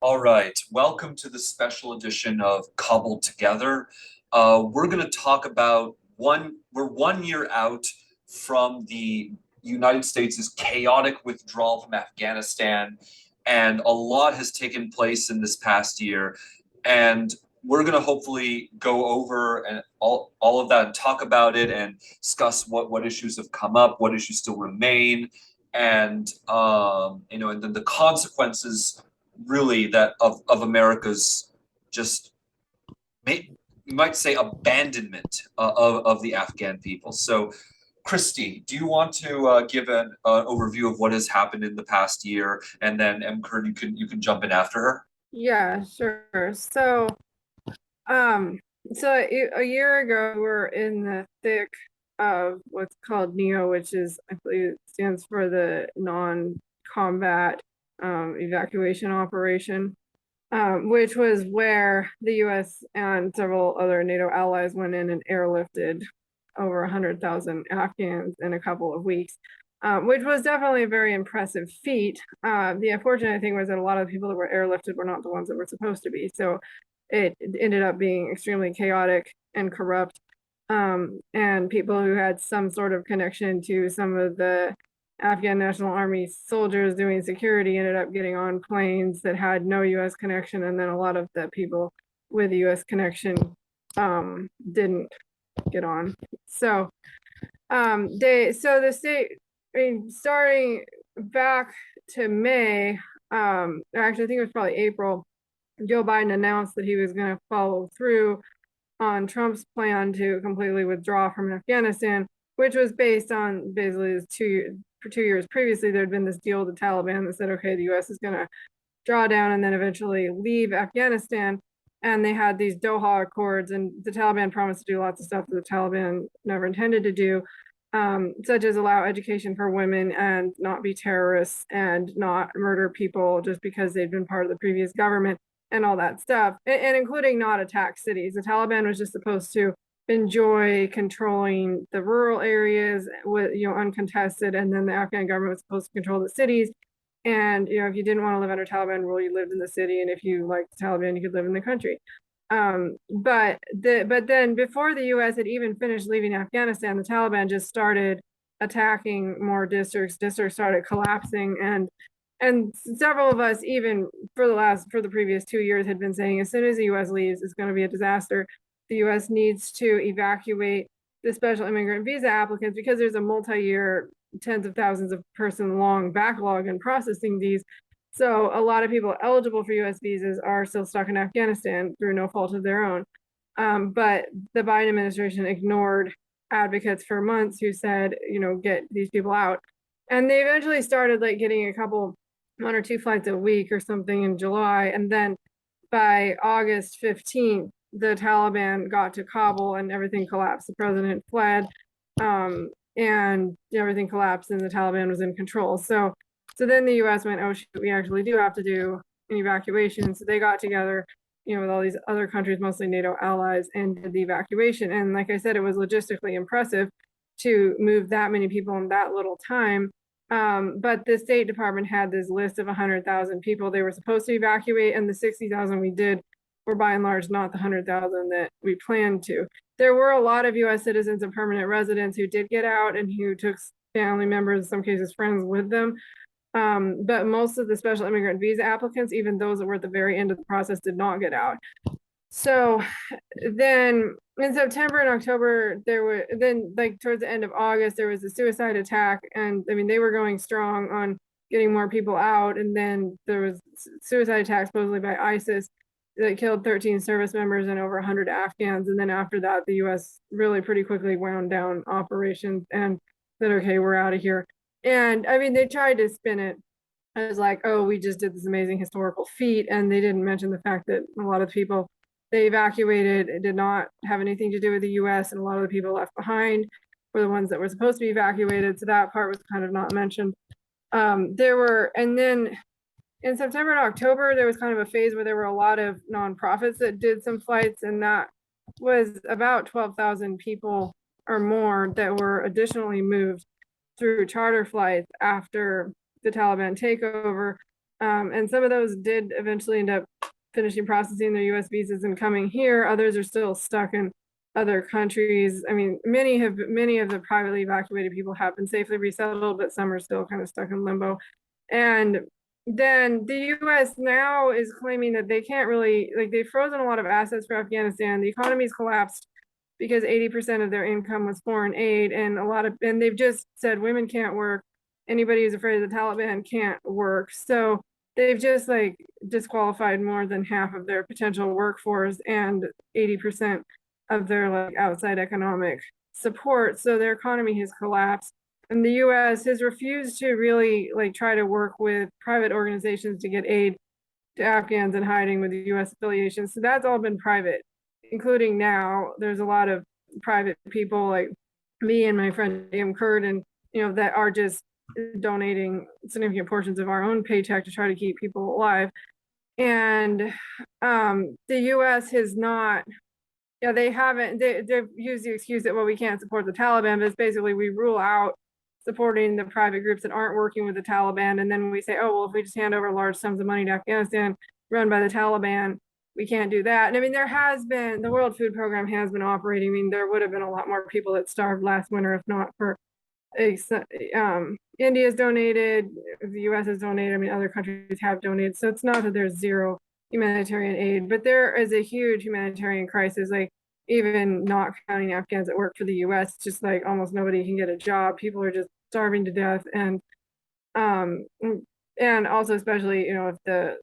All right, welcome to the special edition of Kabul'd Together. We're going to talk about we're 1 year out from the United States' chaotic withdrawal from Afghanistan, and a lot has taken place in this past year. And we're going to hopefully go over and all of that and talk about it and discuss what issues have come up, what issues still remain, and and then the consequences really that of America's just you might say abandonment of the Afghan people. So, Kristy, do you want to give an overview of what has happened in the past year, and then Kurd, you can jump in after her. Yeah, sure. A year ago, we were in the thick of what's called NEO, which is, I believe it stands for the non-combat evacuation operation, which was where the U.S. and several other NATO allies went in and airlifted over 100,000 Afghans in a couple of weeks. Which was definitely a very impressive feat. The unfortunate thing was that a lot of the people that were airlifted were not the ones that were supposed to be. So it ended up being extremely chaotic and corrupt. And people who had some sort of connection to some of the Afghan National Army soldiers doing security ended up getting on planes that had no U.S. connection. And then a lot of the people with the U.S. connection didn't get on. So the state, starting back to May, actually, I think it was probably April, Joe Biden announced that he was going to follow through on Trump's plan to completely withdraw from Afghanistan, which was based on basically for 2 years previously, there had been this deal with the Taliban that said, okay, the U.S. is going to draw down and then eventually leave Afghanistan. And they had these Doha Accords, and the Taliban promised to do lots of stuff that the Taliban never intended to do. Such as allow education for women and not be terrorists and not murder people just because they've been part of the previous government and all that stuff, and including not attack cities. The Taliban was just supposed to enjoy controlling the rural areas with, uncontested, and then the Afghan government was supposed to control the cities. And if you didn't want to live under Taliban rule, you lived in the city, and if you liked the Taliban, you could live in the country. But then before the U.S. had even finished leaving Afghanistan, the Taliban just started attacking more districts. Districts started collapsing, and several of us, even for the previous 2 years, had been saying as soon as the U.S. leaves, it's going to be a disaster. The U.S. needs to evacuate the special immigrant visa applicants because there's a multi-year, tens of thousands of person long backlog in processing these. So a lot of people eligible for U.S. visas are still stuck in Afghanistan through no fault of their own. But the Biden administration ignored advocates for months who said, get these people out. And they eventually started getting one or two flights a week or something in July. And then by August 15th, the Taliban got to Kabul and everything collapsed. The president fled, and everything collapsed and the Taliban was in control. So then the U.S. went, oh, shoot, we actually do have to do an evacuation. So they got together, with all these other countries, mostly NATO allies, and did the evacuation. And like I said, it was logistically impressive to move that many people in that little time. But the State Department had this list of 100,000 people they were supposed to evacuate, and the 60,000 we did were by and large not the 100,000 that we planned to. There were a lot of U.S. citizens and permanent residents who did get out and who took family members, in some cases friends, with them. But most of the special immigrant visa applicants, even those that were at the very end of the process, did not get out. So then in September and October, towards the end of August, there was a suicide attack. And they were going strong on getting more people out. And then there was suicide attack supposedly by ISIS that killed 13 service members and over 100 Afghans. And then after that, the U.S. really pretty quickly wound down operations and said, okay, we're out of here. And they tried to spin it as like, oh, we just did this amazing historical feat. And they didn't mention the fact that a lot of people they evacuated did not have anything to do with the U.S. and a lot of the people left behind were the ones that were supposed to be evacuated. So that part was kind of not mentioned. And then in September and October, there was kind of a phase where there were a lot of nonprofits that did some flights, and that was about 12,000 people or more that were additionally moved through charter flights after the Taliban takeover. And some of those did eventually end up finishing processing their US visas and coming here. Others are still stuck in other countries. I mean, many of the privately evacuated people have been safely resettled, but some are still kind of stuck in limbo. And then the US now is claiming that they can't really, like, they've frozen a lot of assets for Afghanistan. The economy's collapsed because 80% of their income was foreign aid, and they've just said women can't work. Anybody who's afraid of the Taliban can't work. So they've just like disqualified more than half of their potential workforce and 80% of their like outside economic support. So their economy has collapsed. And the US has refused to really like try to work with private organizations to get aid to Afghans in hiding with the US affiliations. So that's all been private, including now there's a lot of private people like me and my friend Kurd, and that are just donating significant portions of our own paycheck to try to keep people alive. And the US has not, they've used the excuse that, well, we can't support the Taliban, but it's basically we rule out supporting the private groups that aren't working with the Taliban. And then we say, oh, well, if we just hand over large sums of money to Afghanistan run by the Taliban, we can't do that. And I mean, the World Food Program has been operating. I mean, there would have been a lot more people that starved last winter if not for India's donated, the US has donated, I mean, other countries have donated. So it's not that there's zero humanitarian aid, but there is a huge humanitarian crisis. Like, even not counting Afghans that work for the US, just like almost nobody can get a job. People are just starving to death. Um, and also, especially, if the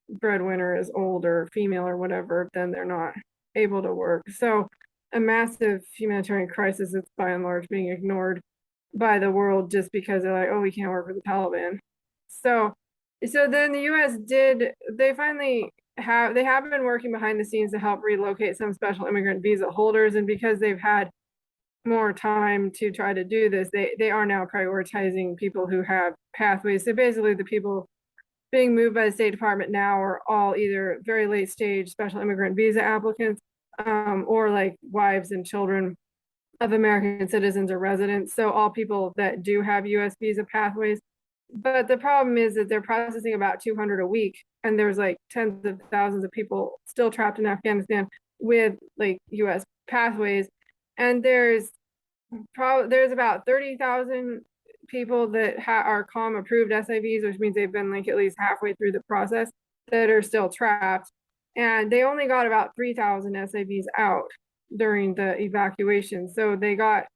breadwinner is old or female or whatever, then they're not able to work. So a massive humanitarian crisis that's by and large being ignored by the world just because they're like, oh, we can't work with the Taliban. So then the US they have been working behind the scenes to help relocate some special immigrant visa holders. And because they've had more time to try to do this, they are now prioritizing people who have pathways. So basically the people being moved by the State Department now are all either very late stage special immigrant visa applicants, or like wives and children of American citizens or residents. So all people that do have US visa pathways. But the problem is that they're processing about 200 a week, and there's like tens of thousands of people still trapped in Afghanistan with like US pathways. And there's about 30,000 people that are COM approved SIVs, which means they've been like at least halfway through the process, that are still trapped. And they only got about 3,000 SIVs out during the evacuation. So they got.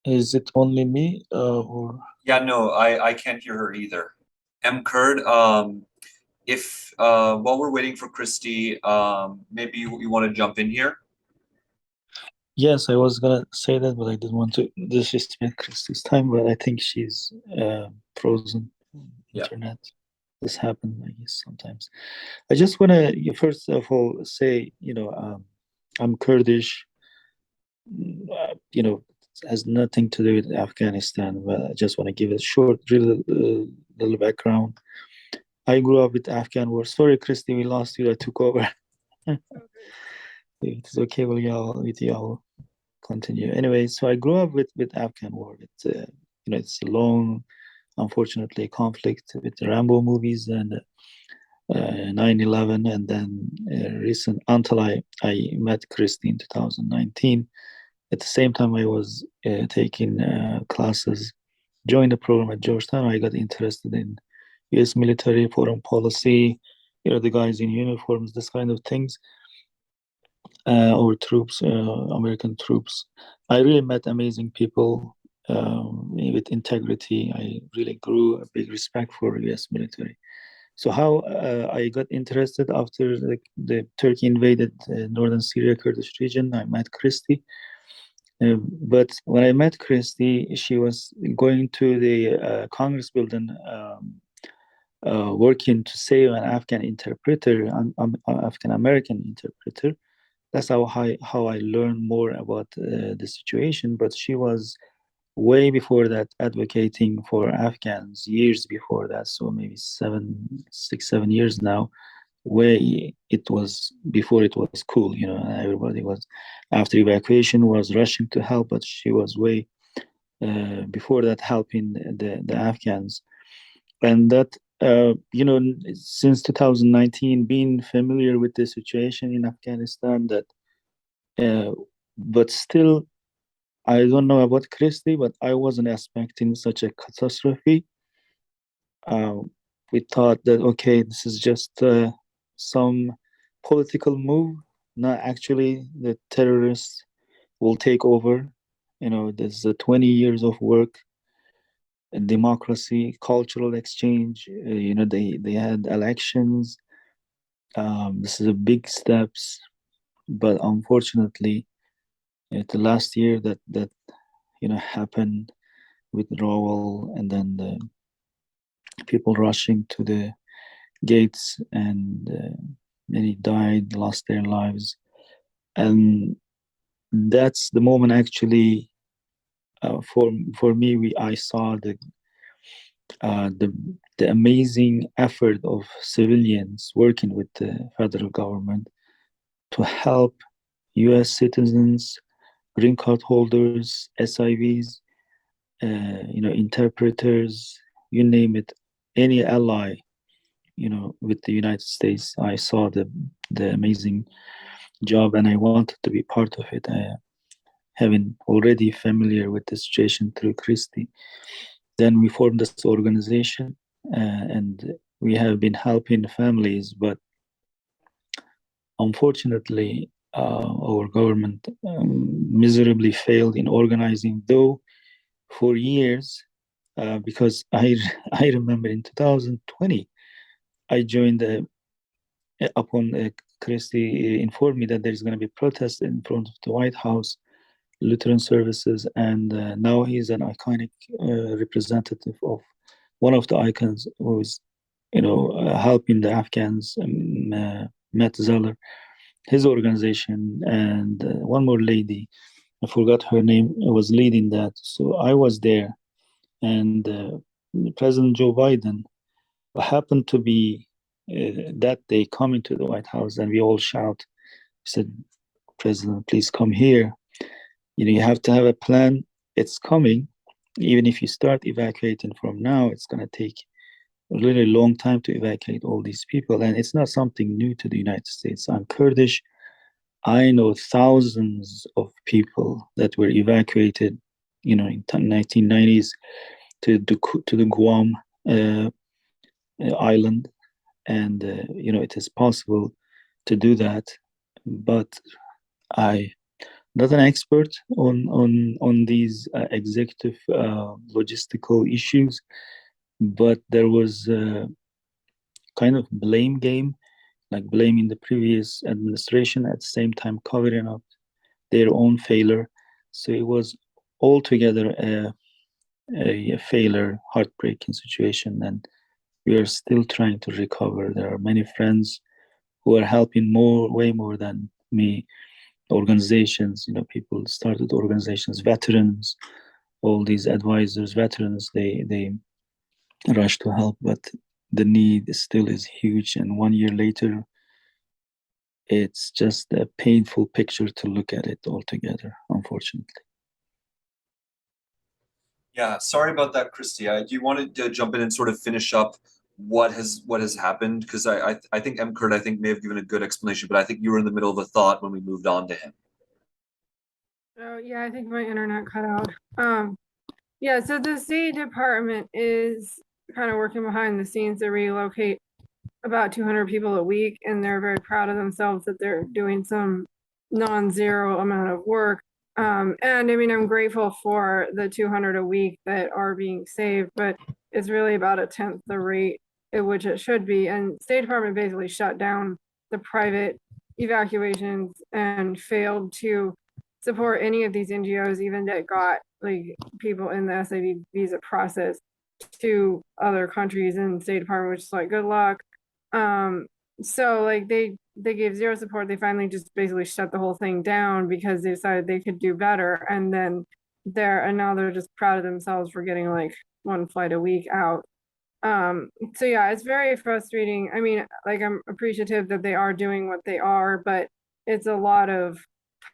Is it only me or? Yeah, no, I can't hear her either. Kurd, if while we're waiting for Kristy, maybe you want to jump in here. Yes, I was gonna say that, but I didn't want to disrespect Kristy's time. But I think she's frozen. Internet. This happened, I guess, sometimes. I just want to first of all say, I'm Kurdish. Has nothing to do with Afghanistan, but I just want to give a short, little background. I grew up with Afghan war. Sorry, Kristy, we lost you. I took over. It's okay. With y'all continue. Anyway, so I grew up with Afghan war. It's a long, unfortunately, conflict with the Rambo movies and 9/11, and then recent until I met Kristy in 2019. At the same time, I was taking classes, joined the program at Georgetown. I got interested in U.S. military, foreign policy, the guys in uniforms, this kind of things, or troops, American troops. I really met amazing people with integrity. I really grew a big respect for U.S. military. So how I got interested after the Turkey invaded northern Syria, Kurdish region, I met Kristy. But when I met Kristy, she was going to the Congress building, working to save an Afghan interpreter, African American interpreter. That's how I learned more about the situation. But she was way before that advocating for Afghans, years before that. So maybe 6, 7 years now. Way it was before it was cool, everybody was after evacuation was rushing to help, but she was way before that helping the Afghans. And that Since 2019, being familiar with the situation in Afghanistan, but still, I don't know about Kristy, but I wasn't expecting such a catastrophe. Uh, we thought that, okay, this is just some political move, not actually the terrorists will take over. There's 20 years of work, democracy, cultural exchange. They had elections. This is a big steps, but unfortunately, the last year that happened, withdrawal, and then the people rushing to the gates, and many died, lost their lives, and that's the moment actually for me. I saw the amazing effort of civilians working with the federal government to help U.S. citizens, green card holders, SIVs, interpreters, you name it, any ally, with the United States. I saw the amazing job, and I wanted to be part of it. Having already familiar with the situation through Kristy, then we formed this organization, and we have been helping families, but unfortunately, our government miserably failed in organizing, though for years, because I remember in 2020, I joined upon Kristy informed me that there's going to be protests in front of the White House, Lutheran services, and now he's an iconic representative of one of the icons who is, helping the Afghans, Matt Zeller, his organization, and one more lady, I forgot her name, was leading that. So I was there, and President Joe Biden happened to be that day coming to the White House, and we all shout. We said, "President, please come here. You have to have a plan. It's coming. Even if you start evacuating from now, it's going to take a really long time to evacuate all these people. And it's not something new to the United States. I'm Kurdish. I know thousands of people that were evacuated, in 1990s to the Guam island, and it is possible to do that. But I not an expert on these executive logistical issues, but there was a kind of blame game, like blaming the previous administration at the same time covering up their own failure. So it was altogether a failure, heartbreaking situation, and we are still trying to recover. There are many friends who are helping way more than me. Organizations, people started organizations, veterans, all these advisors, veterans, they rush to help, but the need still is huge. And 1 year later, it's just a painful picture to look at it altogether, unfortunately. Yeah, sorry about that, Kristy. Do you want to jump in and sort of finish up what has happened? Because I think Kurd I think may have given a good explanation, but I think you were in the middle of a thought when we moved on to him. Oh yeah, I think my internet cut out. Yeah, so the State Department is kind of working behind the scenes to relocate about 200 people a week, and they're very proud of themselves that they're doing some non-zero amount of work. And I mean, I'm grateful for the 200 a week that are being saved, but it's really about a tenth the rate at which it should be. And State Department basically shut down the private evacuations and failed to support any of these NGOs, even that got like people in the SIV visa process to other countries, and State Department was just like, good luck. So like they gave zero support. They finally just basically shut the whole thing down because they decided they could do better. And then now they're just proud of themselves for getting like one flight a week out. So yeah, it's very frustrating. I mean, like I'm appreciative that they are doing what they are, but it's a lot of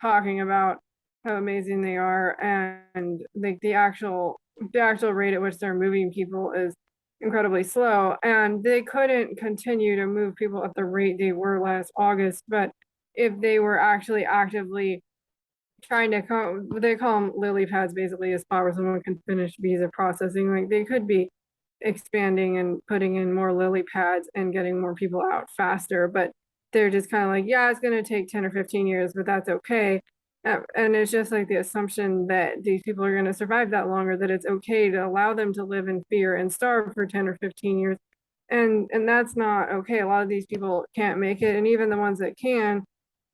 talking about how amazing they are, and like the actual rate at which they're moving people is incredibly slow, and they couldn't continue to move people at the rate they were last August. But if they were actually actively trying to come, they call them lily pads, basically a spot where someone can finish visa processing. Like they could be expanding and putting in more lily pads and getting more people out faster, but they're just kind of like, yeah, it's going to take 10 or 15 years, but that's okay. And it's just like the assumption that these people are going to survive that longer, that it's okay to allow them to live in fear and starve for 10 or 15 years. And that's not okay. A lot of these people can't make it. And even the ones that can,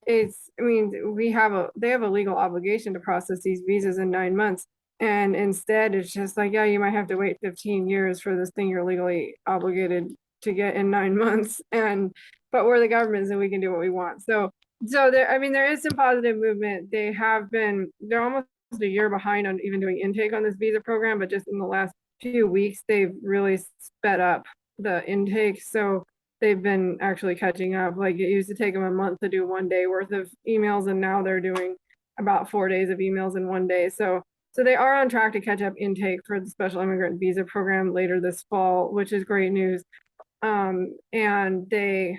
I mean, they have a legal obligation to process these visas in 9 months. And instead, it's just like, yeah, you might have to wait 15 years for this thing you're legally obligated to get in 9 months. But we're the government, so we can do what we want. So there, I mean, there is some positive movement. They're almost a year behind on even doing intake on this visa program, but just in the last few weeks, they've really sped up the intake. So they've been actually catching up. Like it used to take them a month to do 1 day worth of emails, and now they're doing about 4 days of emails in 1 day. So they are on track to catch up intake for the special immigrant visa program later this fall, which is great news. And they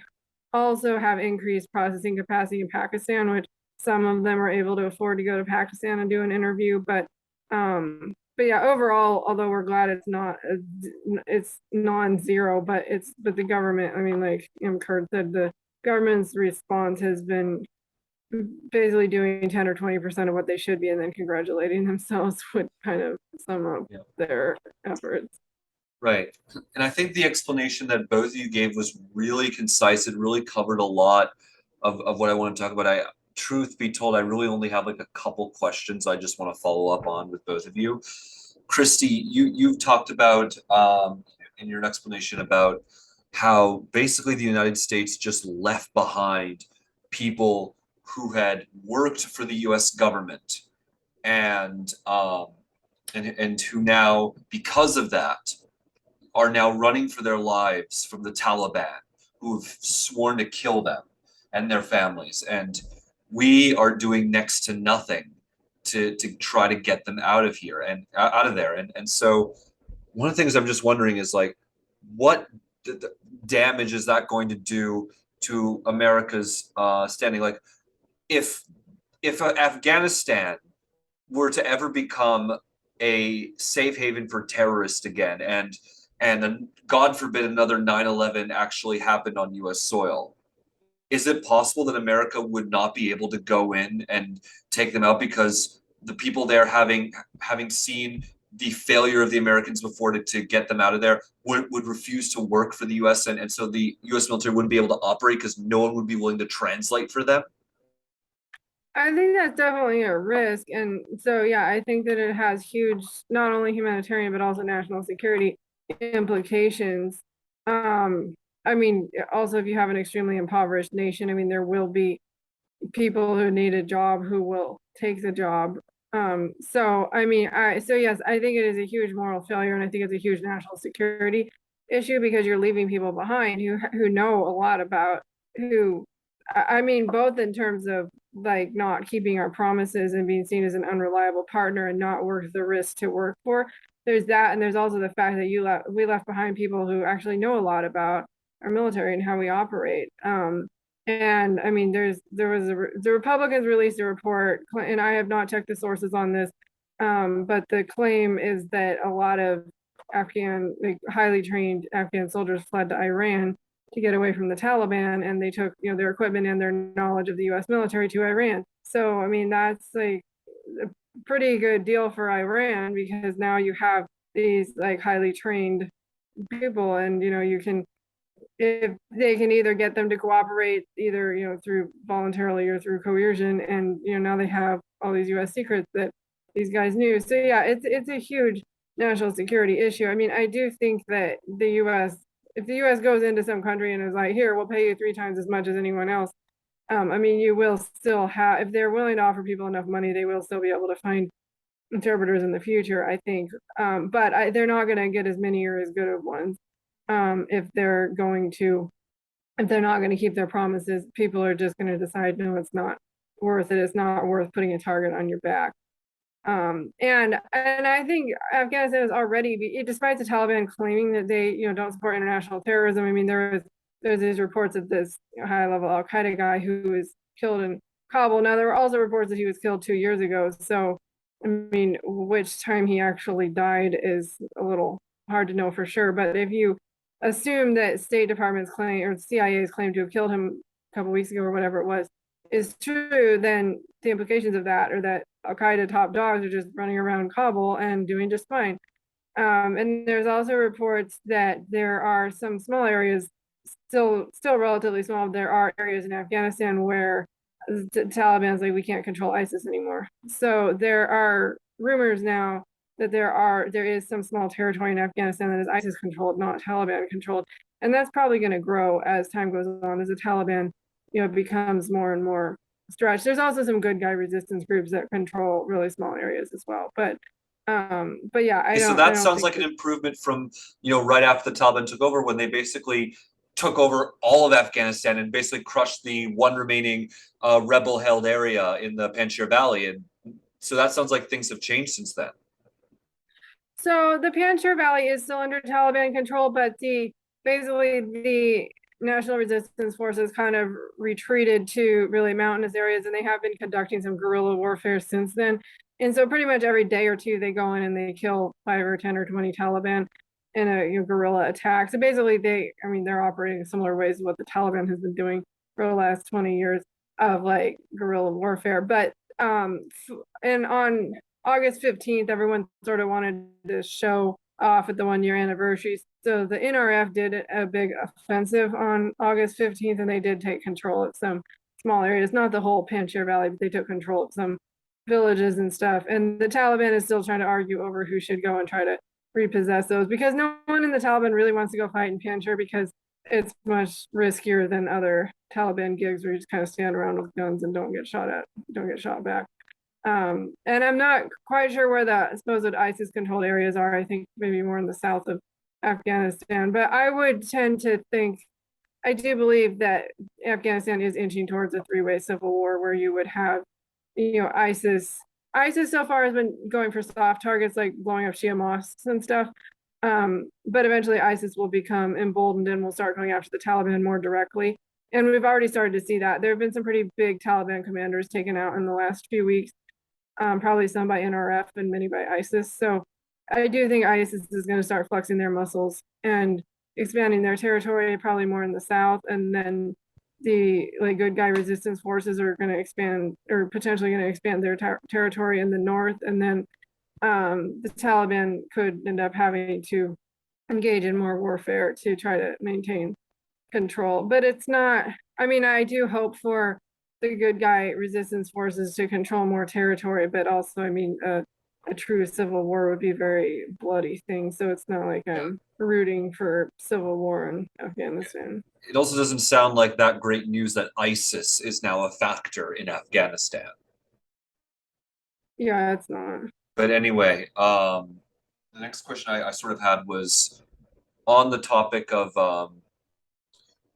also have increased processing capacity in Pakistan, which some of them are able to afford to go to Pakistan and do an interview. But yeah, overall, although we're glad it's non-zero, but the government, I mean, like Kurd said, the government's response has been basically doing 10 or 20% of what they should be, and then congratulating themselves with kind of sum up their efforts. Right. And I think the explanation that both of you gave was really concise. It really covered a lot of what I want to talk about. Truth be told, I really only have like a couple questions I just want to follow up on with both of you. Kristy, you've talked about in your explanation about how basically the United States just left behind people who had worked for the U.S. government and and who now, because of that, are now running for their lives from the Taliban, who've sworn to kill them and their families. And we are doing next to nothing to try to get them out of here and out of there. And so one of the things I'm just wondering is like, what damage is that going to do to America's standing? Like, if Afghanistan were to ever become a safe haven for terrorists again, and then God forbid another 9/11 actually happened on U.S. soil, is it possible that America would not be able to go in and take them out because the people there, having seen the failure of the Americans before to get them out of there, would refuse to work for the U.S. And so the U.S. military wouldn't be able to operate because no one would be willing to translate for them? I think that's definitely a risk. And so, yeah, I think that it has huge, not only humanitarian, but also national security implications. I mean, also, if you have an extremely impoverished nation, I mean, there will be people who need a job who will take the job. So, I mean, so yes, I think it is a huge moral failure, and I think it's a huge national security issue because you're leaving people behind who know a lot about who, I mean, both in terms of like not keeping our promises and being seen as an unreliable partner and not worth the risk to work for. There's that, and there's also the fact that we left behind people who actually know a lot about our military and how we operate. And I mean, the Republicans released a report, and I have not checked the sources on this, but the claim is that a lot of highly trained Afghan soldiers fled to Iran to get away from the Taliban, and they took, their equipment and their knowledge of the U.S. military to Iran. So, I mean, that's like a pretty good deal for Iran because now you have these like highly trained people, and you can, if they can either get them to cooperate either through voluntarily or through coercion, and now they have all these U.S. secrets that these guys knew. So yeah, it's a huge national security issue. I mean, I do think that if the U.S. goes into some country and is like, here, we'll pay you 3 times as much as anyone else, I mean, you will still have, if they're willing to offer people enough money, they will still be able to find interpreters in the future, I think. But they're not going to get as many or as good of ones. If they're not going to keep their promises, people are just going to decide, no, it's not worth it. It's not worth putting a target on your back. And I think Afghanistan is already, despite the Taliban claiming that they, don't support international terrorism. I mean, there's these reports of this high-level Al-Qaeda guy who was killed in Kabul. Now, there were also reports that he was killed 2 years ago. So, I mean, which time he actually died is a little hard to know for sure. But if you assume that State Department's claim or CIA's claim to have killed him a couple weeks ago or whatever it was is true, then the implications of that are that Al-Qaeda top dogs are just running around Kabul and doing just fine. And there's also reports that there are some small areas, still relatively small. There are areas in Afghanistan where the Taliban's like, we can't control ISIS anymore. So there are rumors now that there is some small territory in Afghanistan that is ISIS controlled, not Taliban controlled. And that's probably going to grow as time goes on, as the Taliban, becomes more and more stretched. There's also some good guy resistance groups that control really small areas as well. But yeah, So that sounds like an improvement from, right after the Taliban took over, when they basically took over all of Afghanistan and basically crushed the one remaining rebel-held area in the Panjshir Valley. And so that sounds like things have changed since then. So the Panjshir Valley is still under Taliban control, but basically the National Resistance Forces kind of retreated to really mountainous areas, and they have been conducting some guerrilla warfare since then. And so pretty much every day or two, they go in and they kill 5 or 10 or 20 Taliban in a guerrilla attack. So basically, they're operating in similar ways to what the Taliban has been doing for the last 20 years of like guerrilla warfare. But and on August 15th, everyone sort of wanted to show off at the 1-year anniversary. So the NRF did a big offensive on August 15th, and they did take control of some small areas, not the whole Panjshir Valley, but they took control of some villages and stuff. And the Taliban is still trying to argue over who should go and try to repossess those, because no one in the Taliban really wants to go fight in Panjshir because it's much riskier than other Taliban gigs where you just kind of stand around with guns and don't get shot back. And I'm not quite sure where the supposed ISIS controlled areas are. I think maybe more in the south of Afghanistan, but I would tend to think, I do believe that Afghanistan is inching towards a 3-way civil war where you would have, ISIS so far has been going for soft targets like blowing up Shia mosques and stuff. But eventually ISIS will become emboldened and will start going after the Taliban more directly. And we've already started to see that. There have been some pretty big Taliban commanders taken out in the last few weeks. Probably some by NRF and many by ISIS. So I do think ISIS is going to start flexing their muscles and expanding their territory, probably more in the south. And then the good guy resistance forces are going to expand, or potentially going to expand their territory in the north. And then the Taliban could end up having to engage in more warfare to try to maintain control. But it's not, I do hope for the good guy resistance forces to control more territory, but also, a true civil war would be a very bloody thing. So it's not like I'm rooting for civil war in Afghanistan. It also doesn't sound like that great news that ISIS is now a factor in Afghanistan. Yeah, it's not. But anyway, the next question I sort of had was on the topic of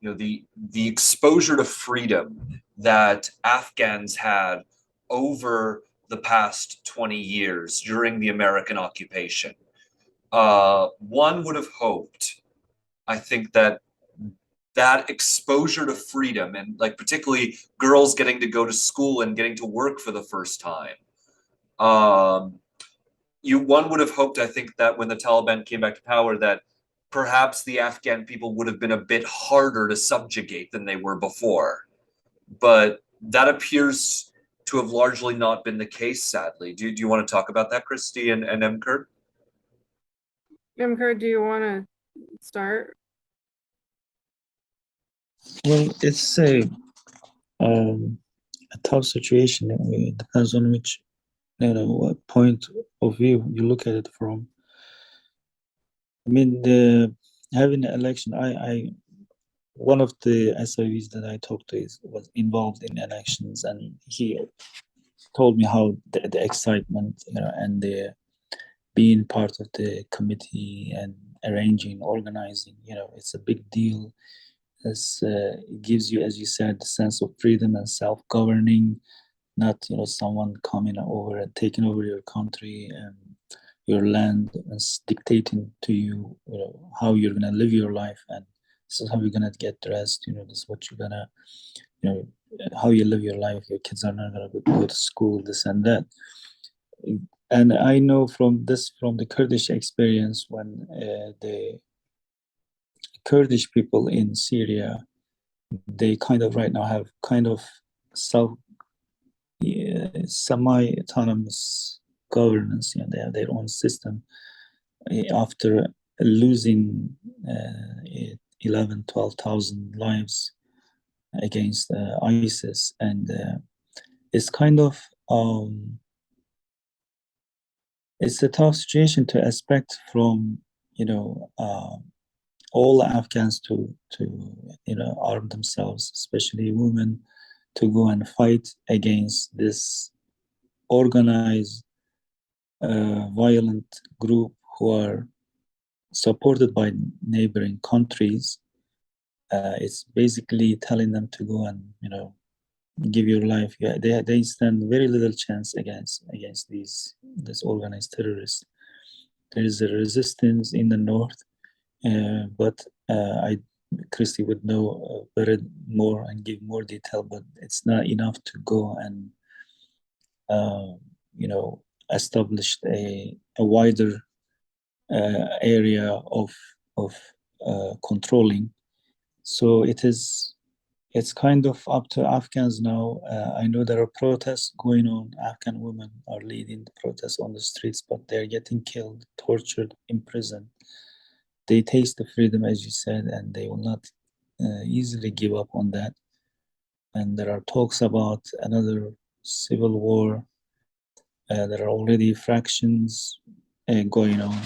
the exposure to freedom that Afghans had over the past 20 years during the American occupation. One would have hoped, I think, that exposure to freedom, and particularly girls getting to go to school and getting to work for the first time, one would have hoped, I think, that when the Taliban came back to power, that perhaps the Afghan people would have been a bit harder to subjugate than they were before. But that appears to have largely not been the case, sadly. Do you want to talk about that, Kristy and M. Kurd? M. Kurd, do you want to start? Well, it's a tough situation. It depends on which what point of view you look at it from. Having an election, one of the SIVs that I talked to was involved in elections, and he told me how the excitement, and the being part of the committee and arranging, organizing, it's a big deal. It gives you, as you said, the sense of freedom and self-governing. not someone coming over and taking over your country and your land and dictating to you, how you're gonna live your life, and this is how you're gonna get dressed. This is what you're gonna, how you live your life. Your kids are not gonna go to school, this and that. And I know from the Kurdish experience, when the Kurdish people in Syria, they kind of right now have kind of semi-autonomous governance. They have their own system after losing 12,000 lives against ISIS, and it's kind of it's a tough situation to expect from all Afghans to arm themselves, especially women, to go and fight against this organized violent group who are supported by neighboring countries. It's basically telling them to go and give your life. Yeah, they stand very little chance against this organized terrorists. There is a resistance in the north, but Kristy would know better more and give more detail. But it's not enough to go and established a wider area of controlling. So it's kind of up to Afghans now. I know there are protests going on. Afghan women are leading the protests on the streets, but they're getting killed, tortured, imprisoned. They taste the freedom, as you said, and they will not easily give up on that. And there are talks about another civil war. There are already fractions going on.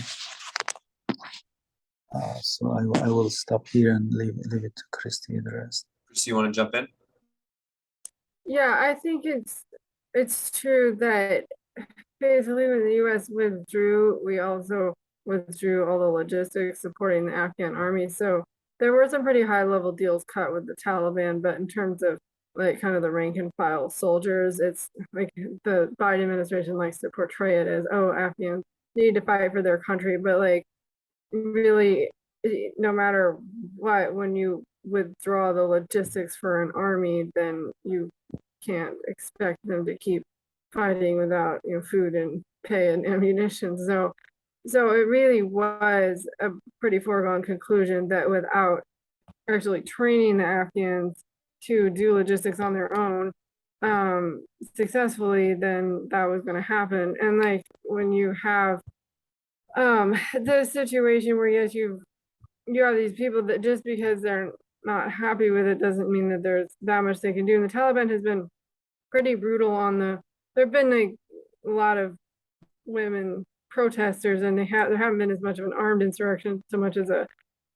So I will stop here and leave it to Kristy and the rest. Kristy, you want to jump in? Yeah, I think it's true that basically when the U.S. withdrew, we also withdrew all the logistics supporting the Afghan army. So there were some pretty high level deals cut with the Taliban, but in terms of like kind of the rank and file soldiers, it's like the Biden administration likes to portray it as, oh, Afghans need to fight for their country, but like really, no matter what, when you withdraw the logistics for an army, then you can't expect them to keep fighting without food and pay and ammunition. So it really was a pretty foregone conclusion that without actually training the Afghans to do logistics on their own successfully, then that was going to happen. And like when you have the situation where yes, you have these people that just because they're not happy with it doesn't mean that there's that much they can do. And the Taliban has been pretty brutal on there've been like a lot of women protesters, and there haven't been as much of an armed insurrection so much as a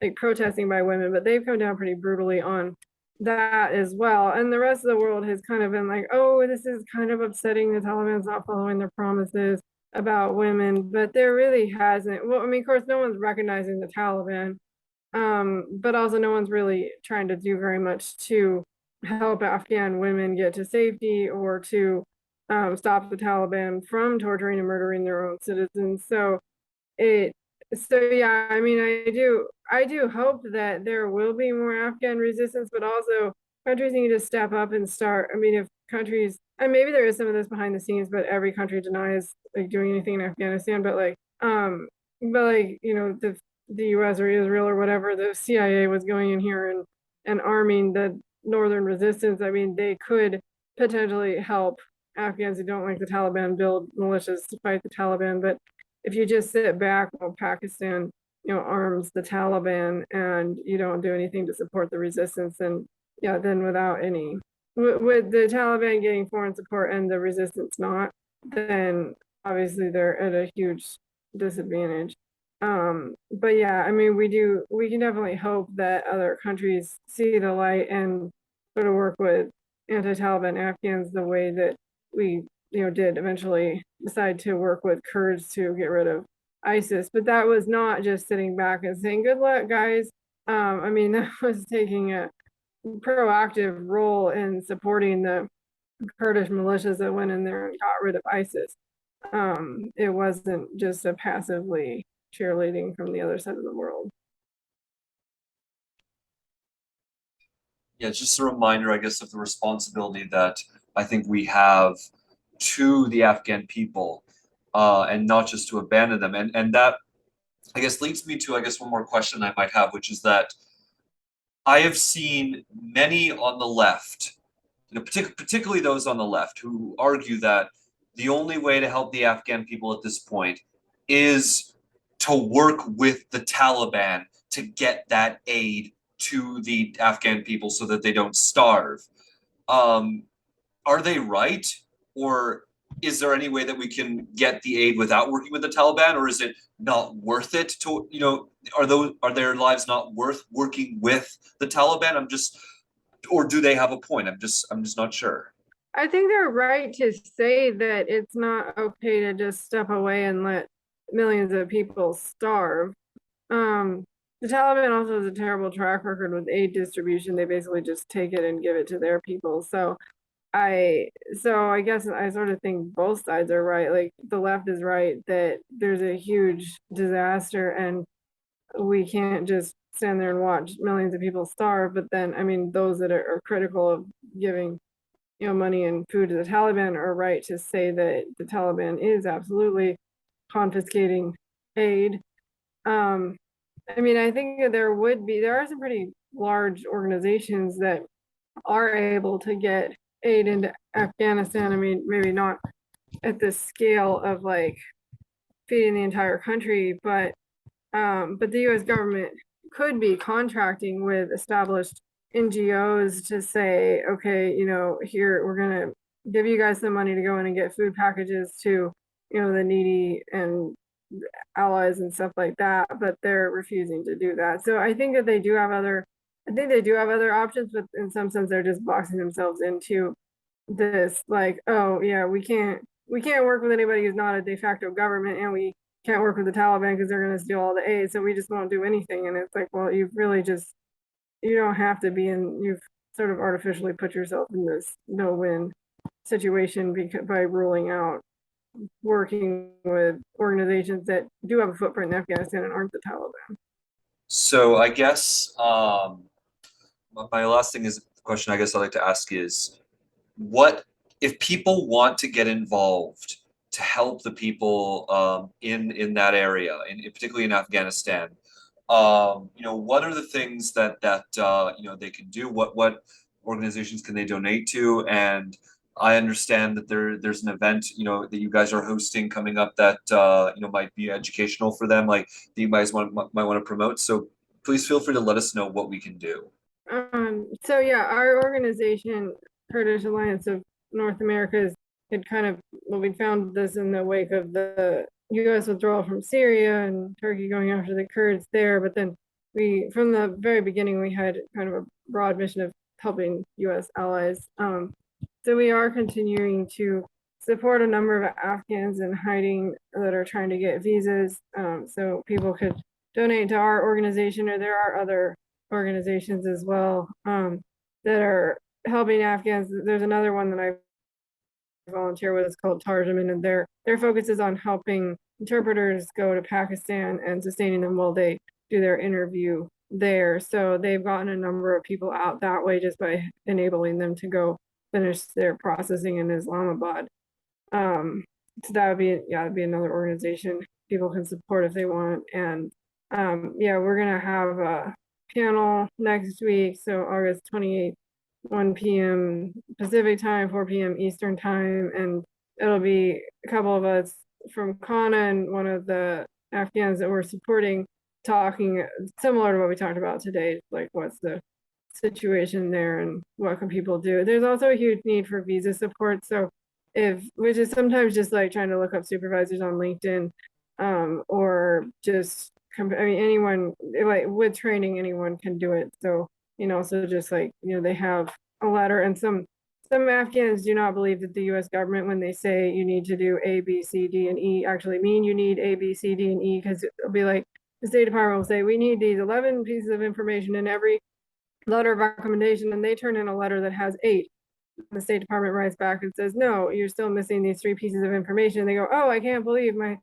like protesting by women, but they've come down pretty brutally on that as well. And the rest of the world has kind of been like, oh, this is kind of upsetting, the Taliban's not following their promises about women, but there really hasn't. Well, I mean, of course, no one's recognizing the Taliban, but also no one's really trying to do very much to help Afghan women get to safety or to stop the Taliban from torturing and murdering their own citizens. So yeah, I mean, I do hope that there will be more Afghan resistance, but also countries need to step up and start. I mean, if countries, and maybe there is some of this behind the scenes, but every country denies like doing anything in Afghanistan, but like the US or Israel or whatever, the CIA was going in here and arming the northern resistance. I mean, they could potentially help Afghans who don't like the Taliban build militias to fight the Taliban. But if you just sit back while Pakistan, arms the Taliban and you don't do anything to support the resistance, then without any, with the Taliban getting foreign support and the resistance not, then obviously they're at a huge disadvantage. But yeah, I mean, we can definitely hope that other countries see the light and sort of work with anti-Taliban Afghans the way that we, did eventually decide to work with Kurds to get rid of ISIS. But that was not just sitting back and saying, good luck, guys. I mean, that was taking a proactive role in supporting the Kurdish militias that went in there and got rid of ISIS. It wasn't just a passively cheerleading from the other side of the world. Yeah, it's just a reminder, I guess, of the responsibility that I think we have to the Afghan people, and not just to abandon them. And that, I guess, leads me to, I guess, one more question I might have, which is that I have seen many on the left, particularly those on the left, who argue that the only way to help the Afghan people at this point is to work with the Taliban to get that aid to the Afghan people so that they don't starve. Um, are they right? Or is there any way that we can get the aid without working with the Taliban? Or is it not worth it to, are their lives not worth working with the Taliban? Or do they have a point? I'm just not sure. I think they're right to say that it's not okay to just step away and let millions of people starve. The Taliban also has a terrible track record with aid distribution. They basically just take it and give it to their people. So I guess I sort of think both sides are right. Like the left is right that there's a huge disaster and we can't just stand there and watch millions of people starve. But then, I mean, those that are critical of giving, money and food to the Taliban are right to say that the Taliban is absolutely confiscating aid. I mean, I think that there are some pretty large organizations that are able to get aid into Afghanistan. I mean, maybe not at the scale of like feeding the entire country, but the US government could be contracting with established NGOs to say, okay, here we're going to give you guys some money to go in and get food packages to, the needy and allies and stuff like that, but they're refusing to do that. So I think that they do have other options, but in some sense they're just boxing themselves into this like, oh yeah, we can't work with anybody who's not a de facto government, and we can't work with the Taliban because they're going to steal all the aid, so we just won't do anything. And it's like, well, you don't have to be in, you've sort of artificially put yourself in this no-win situation by ruling out working with organizations that do have a footprint in Afghanistan and aren't the Taliban. So I guess my last question I guess I'd like to ask is, what if people want to get involved to help the people in that area, particularly in Afghanistan? What are the things that they can do? What organizations can they donate to? And I understand that there's an event that you guys are hosting coming up that might be educational for them, like that you guys might want to promote. So please feel free to let us know what we can do. So yeah, our organization, Kurdish Alliance of North America, we found this in the wake of the US withdrawal from Syria and Turkey going after the Kurds there. But then from the very beginning, we had kind of a broad mission of helping US allies. So we are continuing to support a number of Afghans in hiding that are trying to get visas. So people could donate to our organization, or there are other organizations as well that are helping Afghans. There's another one that I volunteer with. It's called Tarjoman, and their focus is on helping interpreters go to Pakistan and sustaining them while they do their interview there. So they've gotten a number of people out that way just by enabling them to go finish their processing in Islamabad. So that'd be another organization people can support if they want. And we're gonna have a panel next week, so August 28th, 1 p.m. Pacific time, 4 p.m. Eastern time, and it'll be a couple of us from Kana and one of the Afghans that we're supporting talking similar to what we talked about today, like what's the situation there and what can people do. There's also a huge need for visa support, which is sometimes just like trying to look up supervisors on LinkedIn, or just anyone, like with training, anyone can do it. So just like they have a letter, and some Afghans do not believe that the U.S. government, when they say you need to do A, B, C, D, and E, actually mean you need A, B, C, D, and E, because it'll be like the State Department will say we need these 11 pieces of information in every letter of recommendation, and they turn in a letter that has 8. The State Department writes back and says, no, you're still missing these 3 pieces of information. They go, oh, I can't believe my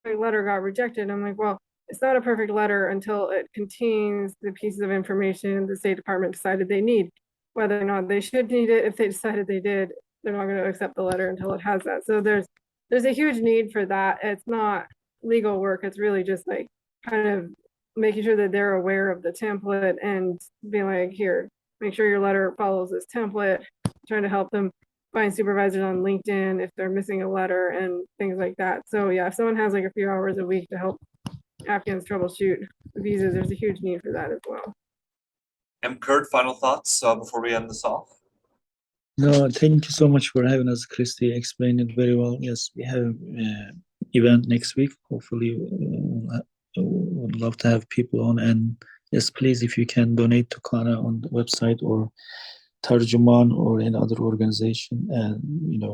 letter got rejected. I'm like, well, it's not a perfect letter until it contains the pieces of information the State Department decided they need. Whether or not they should need it, if they decided they did, they're not going to accept the letter until it has that. So there's a huge need for that. It's not legal work. It's really just like kind of making sure that they're aware of the template and being like, here, make sure your letter follows this template, trying to help them find supervisors on LinkedIn if they're missing a letter and things like that. So yeah, if someone has like a few hours a week to help Afghans troubleshoot visas, there's a huge need for that as well. And Kurd, final thoughts before we end this off? No, thank you so much for having us. Kristy explained it very well. Yes, we have event next week. Hopefully, would love to have people on. And yes, please, if you can donate to Kana on the website or Tarjoman or any other organization, and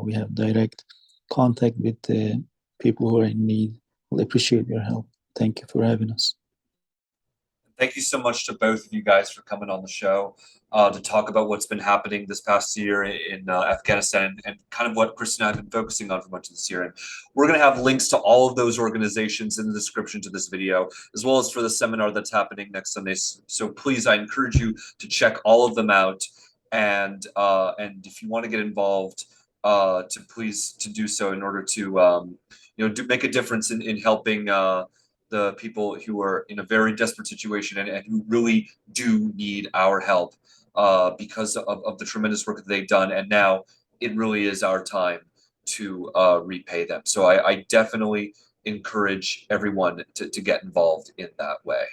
we have direct contact with the people who are in need. We'll appreciate your help. Thank you for having us. Thank you so much to both of you guys for coming on the show to talk about what's been happening this past year in Afghanistan and kind of what Kristy and I have been focusing on for much of this year. And we're going to have links to all of those organizations in the description to this video, as well as for the seminar that's happening next Sunday. So please, I encourage you to check all of them out. And if you want to get involved, to please to do so in order to make a difference in helping the people who are in a very desperate situation and who really do need our help because of the tremendous work that they've done. And now it really is our time to repay them. So I definitely encourage everyone to get involved in that way.